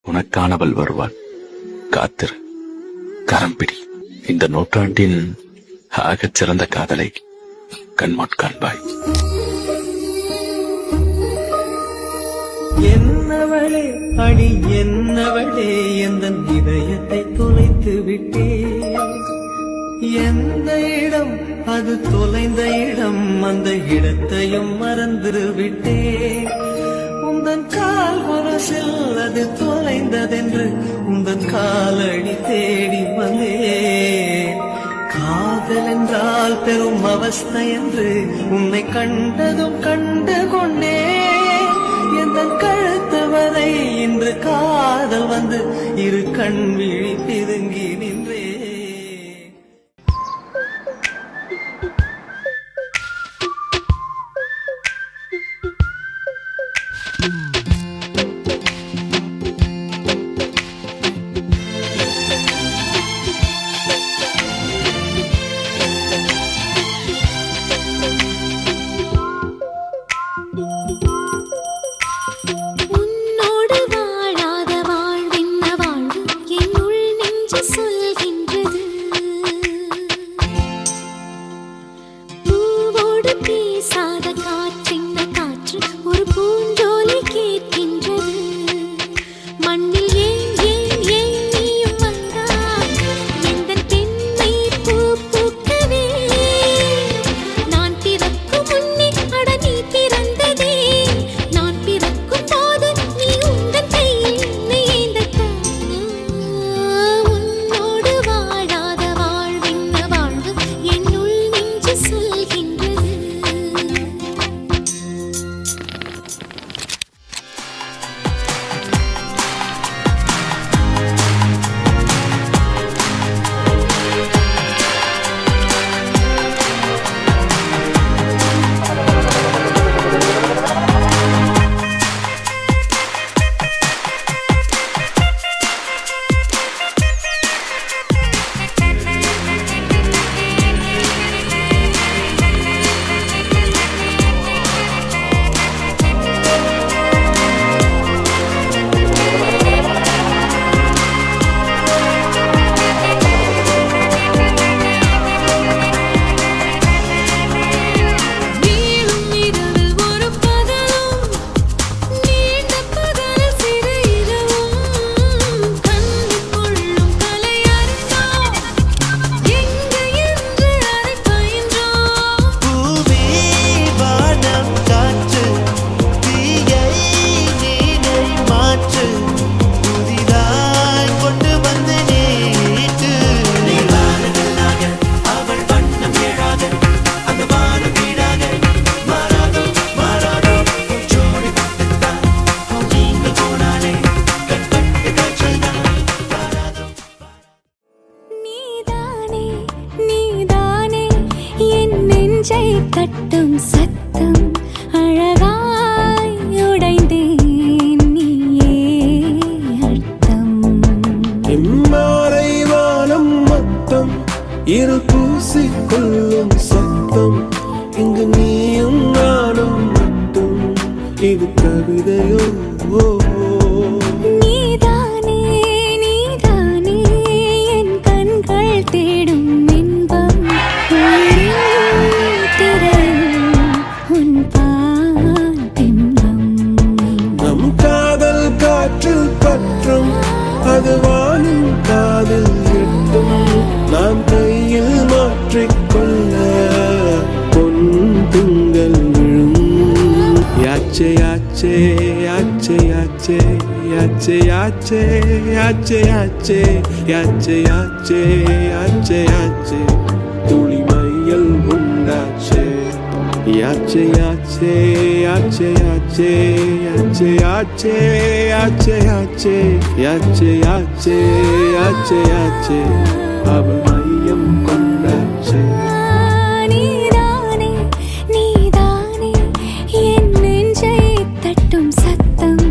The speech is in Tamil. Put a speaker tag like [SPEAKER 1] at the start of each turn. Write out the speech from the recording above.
[SPEAKER 1] உனக்கானவள் வருவாள், காத்திரு, கரம்பிடி. இந்த நூற்றாண்டின் ஆகச் சிறந்த காதலை கண்மாட் காண்பாய்.
[SPEAKER 2] என்னவளே அடி என்னவளே எந்த இதயத்தை தொலைத்து விட்டே. எந்த இடம் அது தொலைந்த இடம், அந்த இடத்தையும் மறந்து விட்டே. உந்தன் கால் முரசில் அது தொலைந்ததென்று உந்தன் காலடி தேடி வந்தே. காதல் என்றால் பெரும் அவஸ்தை என்று உன்னை கண்டதும் கண்டு கொண்டே. எந்த கழுத்து வரை இன்று காதல் வந்து இரு கண் விழி பிதுங்கி நின்றே.
[SPEAKER 3] தட்டும் சத்தம் அழகாய் உடைந்தேன், நீயே அர்த்தம்.
[SPEAKER 4] இம்மாறை வானம் மொத்தம் இரு பூசிக்கொள்ளும் சத்தம். இங்கு நீயும் நானும் மட்டும், இது கவிதையோ?
[SPEAKER 3] நீதானே நீதானே என் கண்கள் தேடும் இன்பம்.
[SPEAKER 4] அது வானின் காதில் எட்டும், நாம் கையில் மாற்றிக்கொள்ள பொன் திங்கள் விழும். யாச்சே யாச்சே யாச்சே யாச்சே யாச்சே யாச்சே யாச்சே யாச்சே யாச்சே யாச்சே யாச்சே யாச்சே துளி மையல் உண்டாச்சே. யாச்சே யாச்சே யாச்சே யாச்சே யாச்சே யாச்சே யாச்சே யாச்சே யாச்சே யாச்சே யாச்சே யாச்சே அவள் மையம் கொண்டாச்சே.
[SPEAKER 3] நீதானே நீதானே என் நெஞ்சை தட்டும் சத்தம்